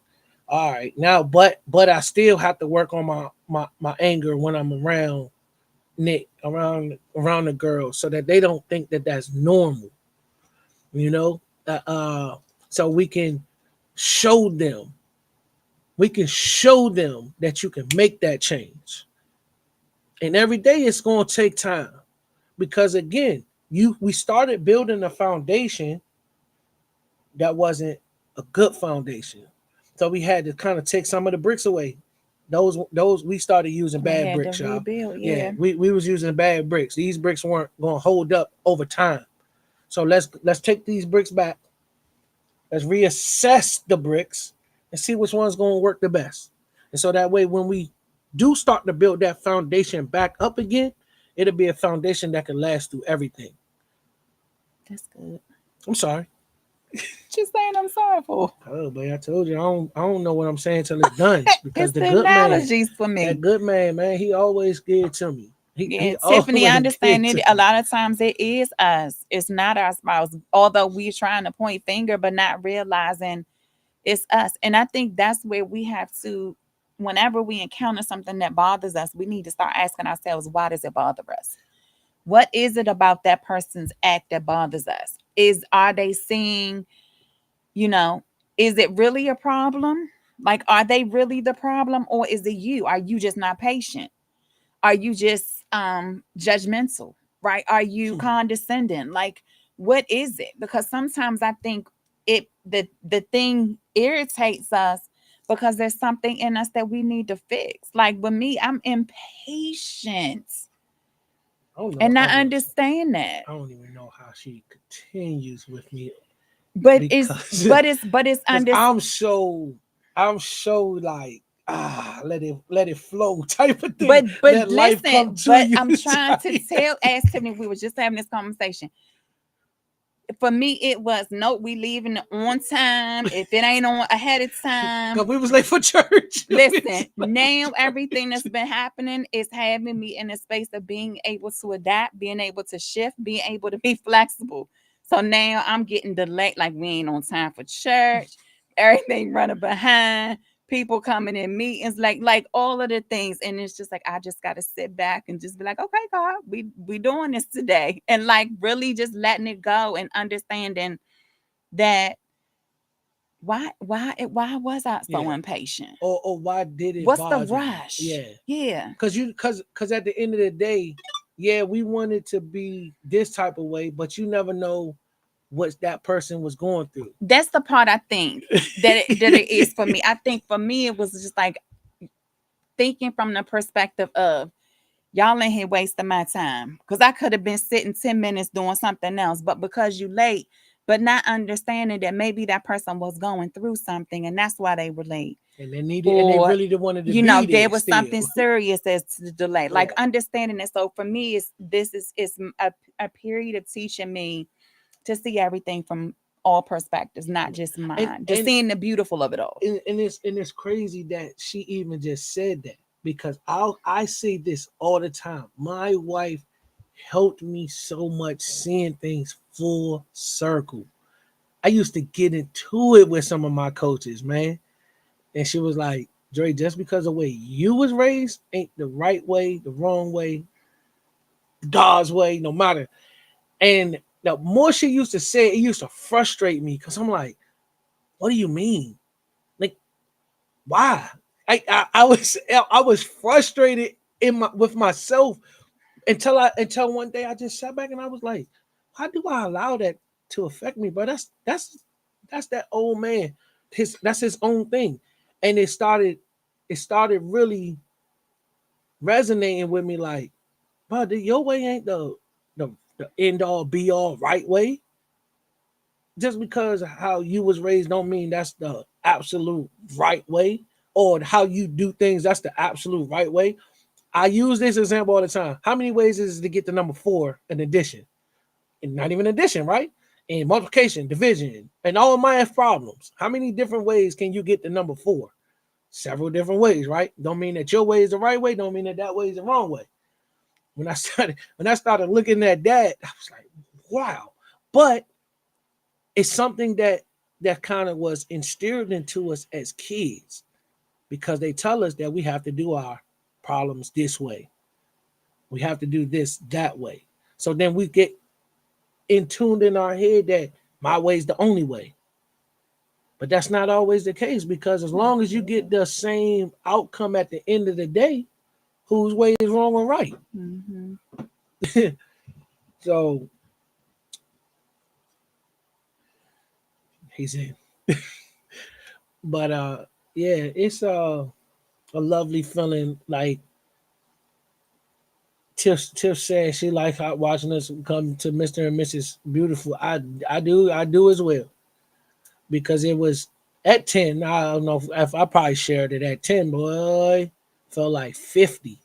[SPEAKER 1] all right, now, but I still have to work on my anger when I'm around Nick, around the girls, so that they don't think that that's normal, you know. So show them, we can show them that you can make that change. And every day it's going to take time, because again, we started building a foundation that wasn't a good foundation. So we had to kind of take some of the bricks away. Those we started using
[SPEAKER 2] We
[SPEAKER 1] bad
[SPEAKER 2] had to
[SPEAKER 1] bricks, y'all.
[SPEAKER 2] rebuild,
[SPEAKER 1] Yeah,
[SPEAKER 2] yeah.
[SPEAKER 1] we was using bad bricks. These bricks weren't going to hold up over time. So let's take these bricks back. Let's reassess the bricks and see which one's going to work the best. And so that way, when we do start to build that foundation back up again, it'll be a foundation that can last through everything.
[SPEAKER 2] That's good.
[SPEAKER 1] I'm sorry.
[SPEAKER 2] Just saying I'm sorry for.
[SPEAKER 1] Oh, but I told you I don't know what I'm saying till it's done. Because
[SPEAKER 2] It's
[SPEAKER 1] the
[SPEAKER 2] the
[SPEAKER 1] good man,
[SPEAKER 2] analogies for
[SPEAKER 1] that
[SPEAKER 2] me.
[SPEAKER 1] good man, he always give it to me. He
[SPEAKER 2] Yeah, Tiffany, I
[SPEAKER 1] always give it
[SPEAKER 2] understand it.
[SPEAKER 1] to
[SPEAKER 2] A
[SPEAKER 1] me.
[SPEAKER 2] lot of times it is us. It's not our spouse. Although we're trying to point finger, but not realizing it's us. And I think that's where we have to, whenever we encounter something that bothers us, we need to start asking ourselves, why does it bother us? What is it about that person's act that bothers us? Are they seeing, you know, is it really a problem? Like, are they really the problem, or is it you? Are you just not patient? Are you just judgmental? Right? Are you condescending? Like, what is it? Because sometimes I think the thing irritates us because there's something in us that we need to fix. Like with me, I'm impatient.
[SPEAKER 1] I don't know.
[SPEAKER 2] And
[SPEAKER 1] I
[SPEAKER 2] I
[SPEAKER 1] don't know.
[SPEAKER 2] understand that.
[SPEAKER 1] I don't even know how she continues with me,
[SPEAKER 2] But it's
[SPEAKER 1] because
[SPEAKER 2] but it's but it's
[SPEAKER 1] because
[SPEAKER 2] under
[SPEAKER 1] I'm so like, let it flow type of thing.
[SPEAKER 2] but
[SPEAKER 1] Let life
[SPEAKER 2] listen,
[SPEAKER 1] come to
[SPEAKER 2] but
[SPEAKER 1] you.
[SPEAKER 2] I'm trying to tell, ask Tiffany, we were just having this conversation. For me, it was no, we leaving on time. If it ain't on ahead of time,
[SPEAKER 1] Because we was late for church.
[SPEAKER 2] listen, now everything that's been happening is having me in a space of being able to adapt, being able to shift, being able to be flexible. So now I'm getting delayed, like we ain't on time for church. everything running behind, people coming in meetings, like all of the things. And it's just like I just gotta sit back and just be like, okay, God, we doing this today. And like really just letting it go and understanding that why was I so
[SPEAKER 1] Yeah.
[SPEAKER 2] impatient?
[SPEAKER 1] Or why did it
[SPEAKER 2] What's the
[SPEAKER 1] bother you?
[SPEAKER 2] rush?
[SPEAKER 1] Yeah.
[SPEAKER 2] Yeah.
[SPEAKER 1] Cause at the end of the day, yeah, we wanted to be this type of way, but you never know what that person was going through.
[SPEAKER 2] That's the part I think that it is for me. I think for me it was just like thinking from the perspective of y'all in here wasting my time because I could have been sitting 10 minutes doing something else, but because you late, but not understanding that maybe that person was going through something and that's why they were late.
[SPEAKER 1] And they
[SPEAKER 2] Or
[SPEAKER 1] really wanted to be
[SPEAKER 2] there
[SPEAKER 1] there
[SPEAKER 2] was something
[SPEAKER 1] still.
[SPEAKER 2] serious as to the delay, like
[SPEAKER 1] Yeah.
[SPEAKER 2] understanding it. So for me it's a period of teaching me to see everything from all perspectives, not just
[SPEAKER 1] And
[SPEAKER 2] mine, just
[SPEAKER 1] and
[SPEAKER 2] seeing the beautiful of it all.
[SPEAKER 1] and it's crazy that she even just said that because I say this all the time. My wife helped me so much seeing things full circle. I used to get into it with some of my coaches, man. And she was like, Dre, just because the way you was raised ain't the right way, the wrong way, God's way, no matter. And the more she used to say it, it used to frustrate me because I'm like, what do you mean? Like, why? I was frustrated in my with myself until one day I just sat back and I was like, why do I allow that to affect me? But that's that old man. That's his own thing. And it started really resonating with me like, but your way ain't the end all be all right way. Just because how you was raised don't mean that's the absolute right way, or how you do things that's the absolute right way. I use this example all the time. How many ways is it to get the number four in addition? And not even addition, right? And multiplication, division, and all math problems. How many different ways can you get the number four? Several different ways, right? Don't mean that your way is the right way. Don't mean that that way is the wrong way. When I started looking at that, I was like, wow. But it's something that kind of was instilled into us as kids because they tell us that we have to do our problems this way. We have to do this that way. So then we get in tuned in our head that my way is the only way. But that's not always the case because as long as you get the same outcome at the end of the day, whose way is wrong or right?
[SPEAKER 2] Mm-hmm.
[SPEAKER 1] So he's in. But yeah, it's a lovely feeling. Like Tiff said, she like watching us come to Mr. and Mrs. Beautiful. I do as well because it was at 10. I don't know if I probably shared it at 10. Boy, felt like 50.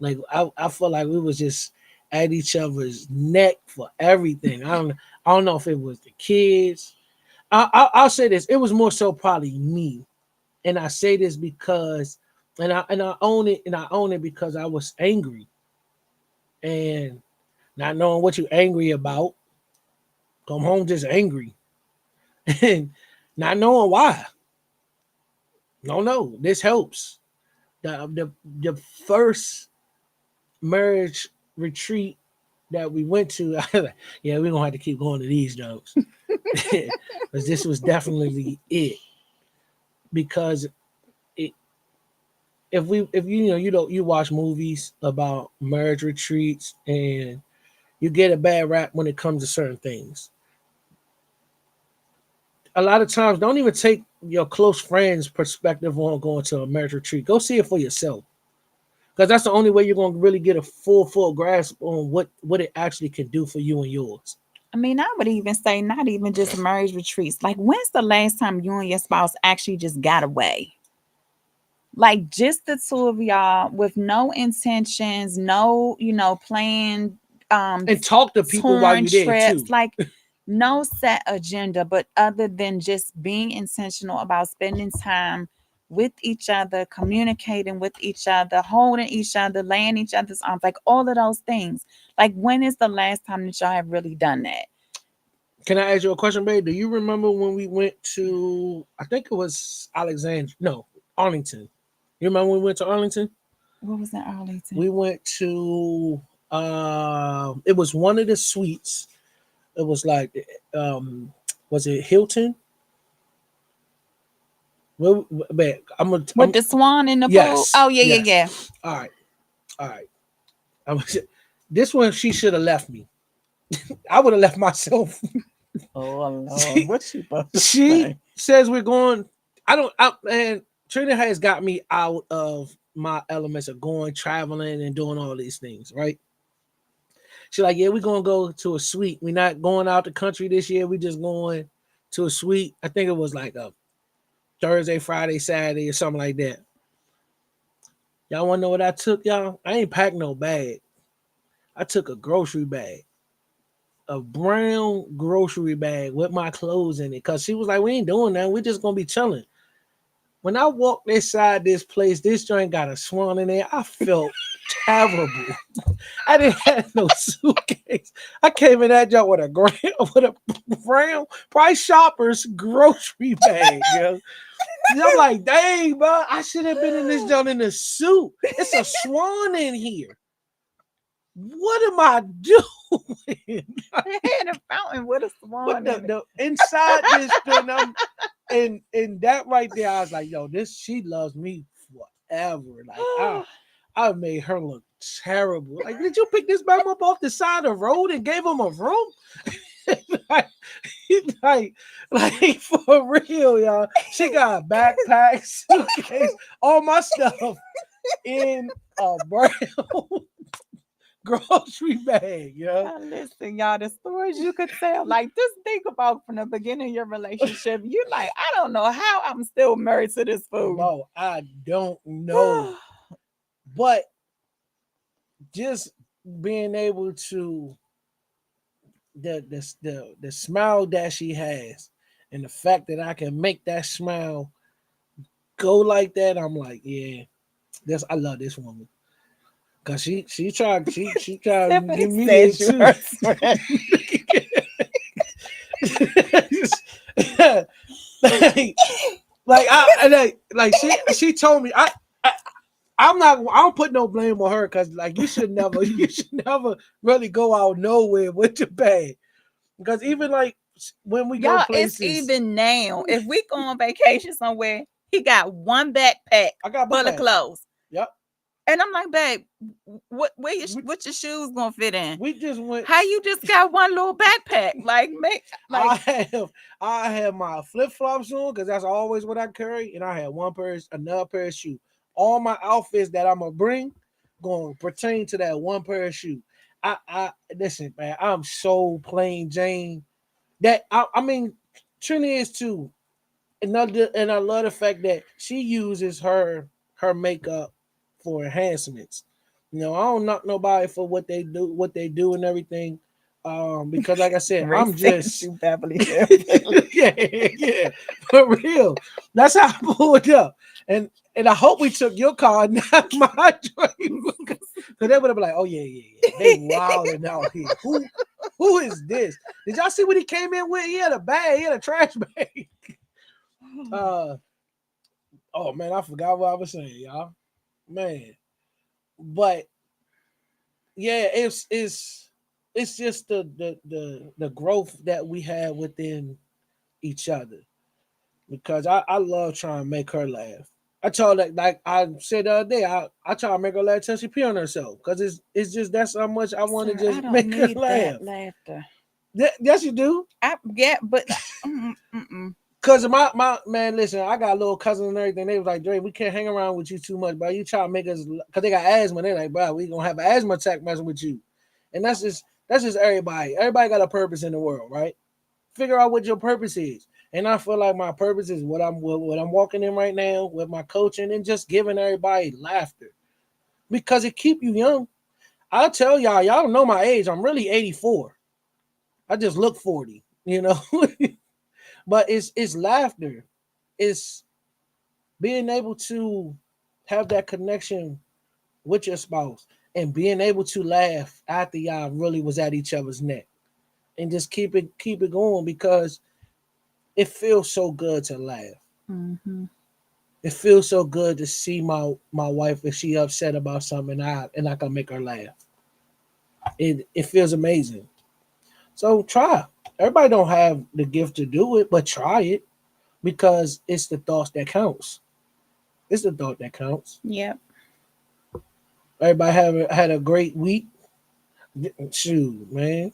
[SPEAKER 1] Like I felt like we was just at each other's neck for everything. I don't know if it was the kids. I'll say this. It was more so probably me, and I say this because, and I own it, and I own it because I was angry and not knowing what you're angry about. Come home just angry and not knowing why. No, this helps. The first marriage retreat that we went to, I was like, yeah, we're gonna have to keep going to these jokes. Because this was definitely it. Because it, if you don't you watch movies about marriage retreats and you get a bad rap when it comes to certain things. A lot of times, don't even take your close friends' perspective on going to a marriage retreat. Go see it for yourself, because that's the only way you're going to really get a full grasp on what it actually can do for you and yours.
[SPEAKER 2] I mean, I would even say not even just marriage retreats. Like, when's the last time you and your spouse actually just got away? Like, just the two of y'all with no intentions, no, planned um
[SPEAKER 1] And talk to people while
[SPEAKER 2] touring
[SPEAKER 1] you're there
[SPEAKER 2] trips,
[SPEAKER 1] too.
[SPEAKER 2] like no set agenda, but other than just being intentional about spending time with each other, communicating with each other, holding each other, laying each other's arms, like all of those things. Like, when is the last time that y'all have really done that?
[SPEAKER 1] Can I ask you a question, babe? Do you remember when we went to? I think it was Alexandria. No, Arlington. You remember when we went to Arlington?
[SPEAKER 2] What was in Arlington?
[SPEAKER 1] We went to. It was one of the suites. It was like, um, was it Hilton? Well, babe,
[SPEAKER 2] With the swan in the pool?
[SPEAKER 1] yes,
[SPEAKER 2] Oh, yeah, yeah, yeah.
[SPEAKER 1] yes. All right, all right. I was, this one she should have left me. I would have left myself.
[SPEAKER 2] Oh, Lord.
[SPEAKER 1] she,
[SPEAKER 2] What's she supposed to
[SPEAKER 1] she
[SPEAKER 2] say?
[SPEAKER 1] says we're going. I don't. And Trina has got me out of my elements of going traveling and doing all these things. Right? She's like, yeah, we're gonna go to a suite. We're not going out the country this year. We just going to a suite. I think it was like a Thursday, Friday, Saturday, or something like that. Y'all want to know what I took, y'all? I ain't packed no bag. I took a grocery bag, a brown grocery bag with my clothes in it, cause she was like, we ain't doing that. We just gonna be chilling. When I walked inside this place, this joint got a swan in there. I felt terrible. I didn't have no suitcase. I came in that joint with with a brown Price Shoppers grocery bag. Yo. I'm like, dang, bro, I should have been in this joint in a suit. It's a swan in here. What am I doing?
[SPEAKER 2] They had a fountain with a
[SPEAKER 1] What
[SPEAKER 2] swan
[SPEAKER 1] the,
[SPEAKER 2] in it.
[SPEAKER 1] the inside this thing? And that right there, I was like, yo, this she loves me forever. Like I made her look terrible. Like, did you pick this man up off the side of the road and gave him a room? like, like, like for real, y'all. She got a backpack, suitcase, all my stuff in a brown grocery bag, yo.
[SPEAKER 2] Now, listen, y'all, the stories you could tell, like, just think about from the beginning of your relationship. You like, I don't know how I'm still married to this fool.
[SPEAKER 1] Bro, I don't know. But just being able to the smile that she has and the fact that I can make that smile go like that, I'm like, yeah, this I love this woman. Cause she tried to
[SPEAKER 2] Stephanie
[SPEAKER 1] give me
[SPEAKER 2] said
[SPEAKER 1] it
[SPEAKER 2] you
[SPEAKER 1] too.
[SPEAKER 2] her friend.
[SPEAKER 1] like, like she told me I'm not. I don't put no blame on her because like you should never. You should never really go out nowhere with your bag because even like when we go
[SPEAKER 2] Y'all, it's
[SPEAKER 1] places,
[SPEAKER 2] even now. If we go on vacation somewhere, he got one backpack
[SPEAKER 1] I got book
[SPEAKER 2] full of
[SPEAKER 1] bags.
[SPEAKER 2] clothes.
[SPEAKER 1] Yep.
[SPEAKER 2] And I'm like, babe,
[SPEAKER 1] We,
[SPEAKER 2] what your shoes gonna fit in?
[SPEAKER 1] we just went.
[SPEAKER 2] How you just got one little backpack? Like,
[SPEAKER 1] I
[SPEAKER 2] like
[SPEAKER 1] have I have my flip flops on because that's always what I carry, and I had another pair of shoes. All my outfits that I'm gonna bring going to pertain to that one pair of shoes. I listen, man. I'm so plain Jane that I mean Trini is too. Another and I love the fact that she uses her makeup for enhancements. You know, I don't knock nobody for what they do and everything. Because like I said,
[SPEAKER 2] Ray
[SPEAKER 1] I'm
[SPEAKER 2] sent
[SPEAKER 1] just
[SPEAKER 2] you Beverly Hills.
[SPEAKER 1] yeah, yeah, for real. That's how I pulled up. And I hope we took your car, not my dream. Because they would have been like, oh yeah, yeah, yeah. They wilding out here. Who is this? Did y'all see what he came in with? He had a bag, he had a trash bag. Uh oh man, I forgot what I was saying, y'all. Man. But yeah, it's just the growth that we have within each other. Because I love trying to make her laugh. I told her like I said the other day, I try to make her laugh till she pee on herself. Cause it's just that's how much I want to
[SPEAKER 2] Sir, I
[SPEAKER 1] just
[SPEAKER 2] don't
[SPEAKER 1] make her
[SPEAKER 2] need
[SPEAKER 1] laugh.
[SPEAKER 2] that laughter.
[SPEAKER 1] Yes, you do.
[SPEAKER 2] I get, but mm-mm.
[SPEAKER 1] Cause my man, listen, I got little cousins and everything. They was like, Dre, we can't hang around with you too much, bro. You try to make us, cause they got asthma. They're like, bro, we gonna have an asthma attack messing with you, and that's just everybody. Everybody got a purpose in the world, right? Figure out what your purpose is. And I feel like my purpose is what I'm walking in right now with my coaching and just giving everybody laughter because it keep you young. I'll tell y'all don't know my age. I'm really 84. I just look 40, you know. But it's laughter. It's being able to have that connection with your spouse and being able to laugh after y'all really was at each other's neck. and just keep it going because it feels so good to laugh.
[SPEAKER 2] Mm-hmm.
[SPEAKER 1] It feels so good to see my wife if she upset about something and I can make her laugh. It feels amazing. So try. Everybody don't have the gift to do it, but try it because it's the thoughts that counts. It's the thought that counts.
[SPEAKER 2] Yep.
[SPEAKER 1] Everybody had a great week. Shoot, man.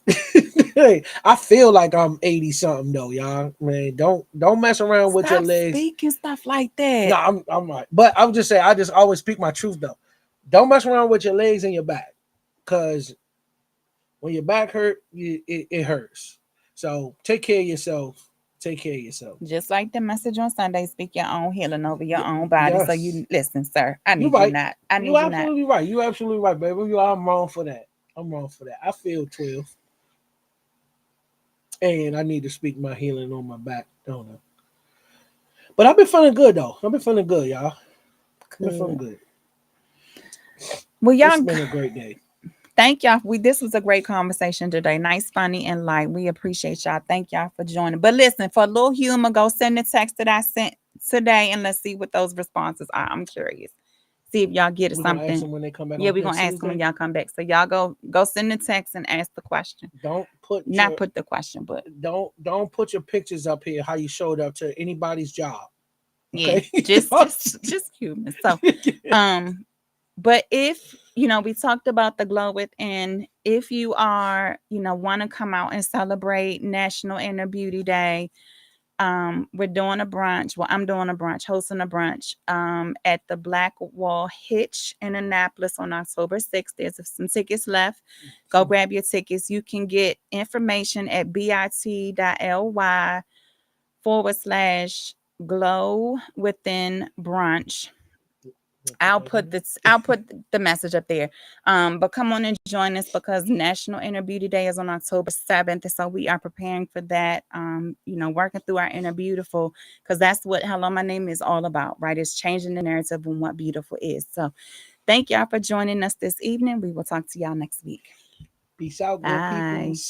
[SPEAKER 1] Hey, I feel like I'm 80 something though, y'all. Man, don't mess around with your
[SPEAKER 2] Stop
[SPEAKER 1] legs.
[SPEAKER 2] speaking stuff like
[SPEAKER 1] No,
[SPEAKER 2] that.
[SPEAKER 1] I'm right. But I'm just saying I just always speak my truth though. Don't mess around with your legs and your back. Cause when your back hurt, it hurts. So take care of yourself. Take care of yourself.
[SPEAKER 2] Just like the message on Sunday, speak your own healing over your
[SPEAKER 1] Y-
[SPEAKER 2] own body. So
[SPEAKER 1] yes.
[SPEAKER 2] you listen, sir. I
[SPEAKER 1] You
[SPEAKER 2] need you
[SPEAKER 1] right.
[SPEAKER 2] not. I
[SPEAKER 1] You
[SPEAKER 2] need you not.
[SPEAKER 1] absolutely right. You absolutely right, baby. I'm wrong for that. I'm wrong for that. I feel 12. And I need to speak my healing on my back, don't I? But I've been feeling good though. I've been feeling good, y'all. I've been feeling
[SPEAKER 2] Good.
[SPEAKER 1] good.
[SPEAKER 2] Well,
[SPEAKER 1] It's
[SPEAKER 2] y'all,
[SPEAKER 1] been a great day.
[SPEAKER 2] thank y'all. This was a great conversation today. Nice, funny, and light. We appreciate y'all. Thank y'all for joining. But listen, for a little humor, go send the text that I sent today and let's see what those responses are. I'm curious. See if y'all get
[SPEAKER 1] We're gonna ask
[SPEAKER 2] something.
[SPEAKER 1] them when they come back
[SPEAKER 2] Yeah,
[SPEAKER 1] on
[SPEAKER 2] we're
[SPEAKER 1] here
[SPEAKER 2] gonna ask them when
[SPEAKER 1] Tuesday.
[SPEAKER 2] y'all come back. So y'all go send the text and ask the question.
[SPEAKER 1] Don't put
[SPEAKER 2] Not
[SPEAKER 1] your
[SPEAKER 2] put the question, but
[SPEAKER 1] don't put your pictures up here how you showed up to anybody's job.
[SPEAKER 2] yeah,
[SPEAKER 1] Okay?
[SPEAKER 2] just human. So but if we talked about the glow within. If you are want to come out and celebrate National Inner Beauty Day, we're doing a brunch. Well, I'm doing a brunch, hosting a brunch at the Black Wall Hitch in Annapolis on October 6th. There's some tickets left. Go grab your tickets. You can get information at bit.ly/glow within brunch. I'll put the message up there. But come on and join us because National Inner Beauty Day is on October 7th. And so we are preparing for that. Working through our inner beautiful, because that's what Hello My Name is all about, right? It's changing the narrative on what beautiful is. So thank y'all for joining us this evening. We will talk to y'all next week.
[SPEAKER 1] Peace out, good
[SPEAKER 2] Bye.
[SPEAKER 1] peoples.